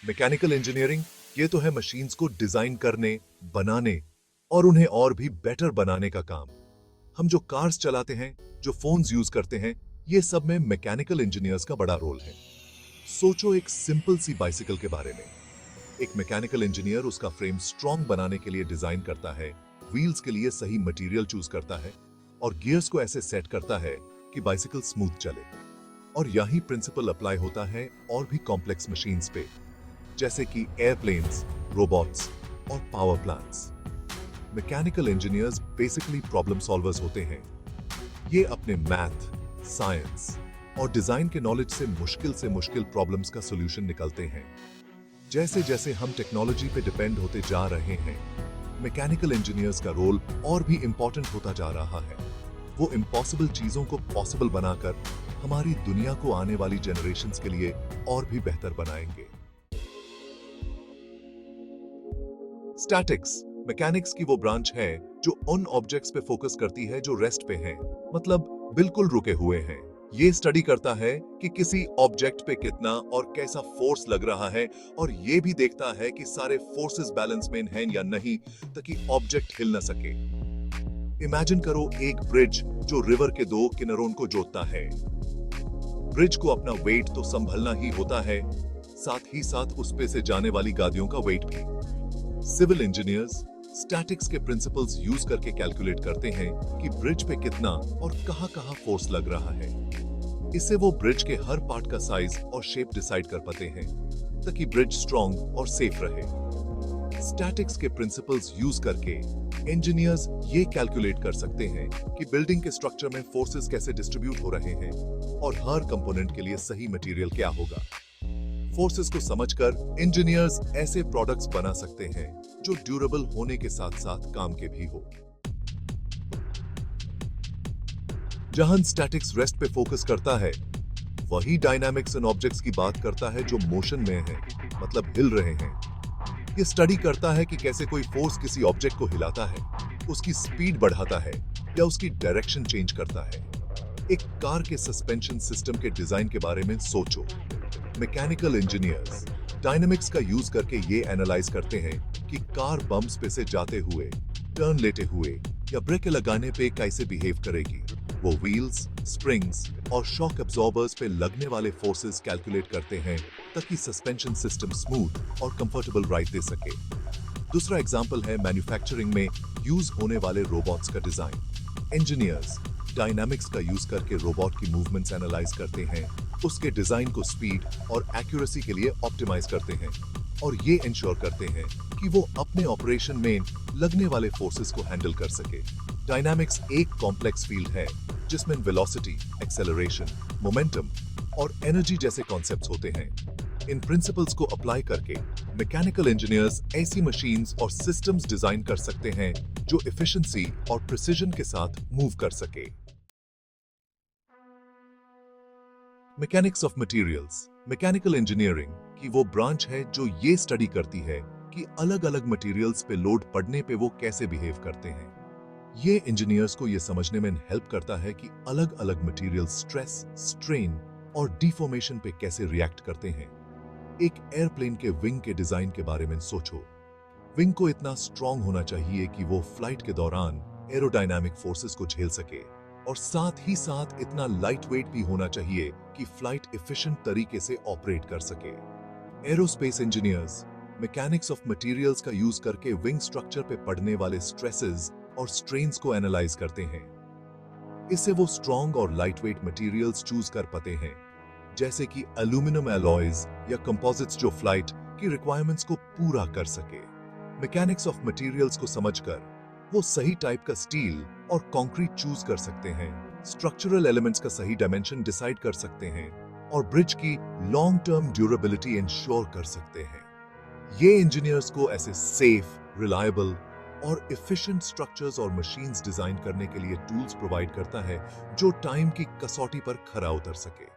Mechanical engineering ये तो है मशीन्स को डिजाइन करने, बनाने और उन्हें और भी बेटर बनाने का काम। हम जो कार्स चलाते हैं, जो फोन्स यूज करते हैं, ये सब में मैकेनिकल इंजीनियर्स का बड़ा रोल है। सोचो एक सिंपल सी बाइसिकल के बारे में। एक मैकेनिकल इंजीनियर उसका फ्रेम स्ट्रॉन्ग बनाने के लिए डिजाइन करता है, व्हील्स के लिए सही मटेरियल चूज करता है और गियर्स को ऐसे सेट करता है कि बाइसिकल स्मूथ चले। और यही प्रिंसिपल अप्लाई होता है और भी कॉम्प्लेक्स मशीन्स पे, जैसे कि एयरप्लेन्स, रोबोट्स और power plants. Mechanical engineers basically problem solvers होते हैं। ये अपने मैथ, साइंस और डिजाइन के नॉलेज से मुश्किल प्रॉब्लम्स का सॉल्यूशन निकलते हैं। जैसे जैसे हम टेक्नोलॉजी पे डिपेंड होते जा रहे हैं, मैकेनिकल इंजीनियर्स का रोल और भी इंपॉर्टेंट होता जा रहा है। वो इम्पॉसिबल चीजों को पॉसिबल बनाकर हमारी दुनिया को आने वाली जनरेशंस के लिए और भी बेहतर बनाएंगे। स्टैटिक्स मैकेनिक्स की वो ब्रांच है जो उन ऑब्जेक्ट्स पे फोकस करती है जो रेस्ट पे हैं, मतलब बिल्कुल रुके हुए हैं। ये स्टडी करता है कि किसी ऑब्जेक्ट पे कितना और कैसा फोर्स लग रहा है, और ये भी देखता है कि सारे फोर्सेस बैलेंस में हैं या नहीं, ताकि ऑब्जेक्ट हिल न सके। इमेजिन करो एक ब्रिज जो रिवर के दो किनारों को जोड़ता है। ब्रिज को अपना वेट तो संभलना ही होता है, साथ ही साथ उस पे से जाने वाली गाड़ियों का वेट भी। सिविल इंजीनियर्स स्टैटिक्स के प्रिंसिपल्स यूज करके कैलकुलेट करते हैं कि ब्रिज पे कितना और कहां-कहां फोर्स लग रहा है। इससे वो ब्रिज के हर पार्ट का साइज और शेप डिसाइड कर पाते हैं, ताकि ब्रिज स्ट्रॉन्ग और सेफ रहे। स्टैटिक्स के प्रिंसिपल्स यूज करके इंजीनियर्स ये कैलकुलेट कर सकते हैं कि बिल्डिंग के स्ट्रक्चर में फोर्सेस कैसे डिस्ट्रीब्यूट हो रहे हैं और हर कंपोनेंट के लिए सही मटेरियल क्या होगा। फोर्सेस को समझकर इंजीनियर्स ऐसे प्रोडक्ट्स बना सकते हैं जो ड्यूरेबल होने के साथ साथ काम के भी हो। जहां स्टैटिक्स रेस्ट पे फोकस करता है, वही डायनामिक्स इन ऑब्जेक्ट्स की बात करता है जो मोशन में है, मतलब हिल रहे हैं। ये स्टडी करता है कि कैसे कोई फोर्स किसी ऑब्जेक्ट को हिलाता है, उसकी स्पीड बढ़ाता है या उसकी डायरेक्शन चेंज करता है। एक कार के सस्पेंशन सिस्टम के डिजाइन के बारे में सोचो। मैकेनिकल इंजीनियर्स डायनामिक्स का यूज करके ये एनालाइज करते हैं कि कार बम्प्स पे से जाते हुए, टर्न लेते हुए या ब्रेक लगाने पे कैसे बिहेव करेगी। वो व्हील्स, स्प्रिंग्स और शॉक एब्जॉर्बर्स पे लगने वाले फोर्सेस कैलकुलेट करते हैं, ताकि सस्पेंशन सिस्टम स्मूथ और कंफर्टेबल राइड दे सके। दूसरा एग्जांपल है मैन्युफैक्चरिंग में यूज होने वाले रोबोट्स का डिजाइन। इंजीनियर्स डायनामिक्स का यूज करके रोबोट की मूवमेंट्स एनालाइज करते हैं, उसके डिजाइन को स्पीड और एक्यूरेसी के लिए ऑप्टिमाइज करते हैं और ये इंश्योर करते हैं कि वो अपने ऑपरेशन में लगने वाले फोर्सेस को हैंडल कर सके। डायनामिक्स एक कॉम्प्लेक्स फील्ड है जिसमें वेलोसिटी, एक्सेलरेशन, मोमेंटम और एनर्जी जैसे कॉन्सेप्ट्स होते हैं। इन प्रिंसिपल्स को अप्लाई करके मैकेनिकल इंजीनियर्स ऐसी मशीन्स और सिस्टम्स डिजाइन कर सकते हैं जो एफिशिएंसी और प्रिसिजन के साथ मूव कर सके। Mechanics of materials mechanical engineering की वो ब्रांच है जो ये स्टडी करती है कि अलग-अलग मटेरियल्स पे लोड पड़ने पे वो कैसे बिहेव करते हैं। ये इंजीनियर्स को ये समझने में हेल्प करता है कि अलग-अलग मटेरियल स्ट्रेस, स्ट्रेन और डिफॉर्मेशन पे कैसे रिएक्ट करते हैं। एक एयरप्लेन के विंग के डिजाइन के बारे में सोचो। विंग को इतना स्ट्रॉन्ग होना चाहिए कि वो फ्लाइट के दौरान एरोडायनामिक फोर्सेस को झेल सके, और साथ ही साथ इतना लाइट वेट भी होना चाहिए कि फ्लाइट एफिशिएंट तरीके से ऑपरेट कर सके। Aerospace engineers mechanics of materials का यूज करके विंग स्ट्रक्चर पे पड़ने वाले स्ट्रेसेस और स्ट्रेन्स को एनालाइज करते हैं। इससे वो स्ट्रॉन्ग और लाइटवेट मटेरियल्स चूज कर पाते हैं, जैसे कि एल्यूमिनियम एलॉयज या कंपोजिट्स जो फ्लाइट की रिक्वायरमेंट्स को पूरा कर सके। मैकेनिक्स ऑफ मटेरियल्स को समझकर वो सही टाइप का स्टील और कंक्रीट चूज कर सकते हैं, स्ट्रक्चरल एलिमेंट्स का सही डायमेंशन डिसाइड कर सकते हैं और ब्रिज की लॉन्ग टर्म ड्यूरेबिलिटी इंश्योर कर सकते हैं। ये इंजीनियर्स को ऐसे सेफ, रिलायबल और एफिशिएंट स्ट्रक्चर्स और मशीन्स डिजाइन करने के लिए टूल्स प्रोवाइड करता है जो टाइम की कसौटी पर खरा उतर सके।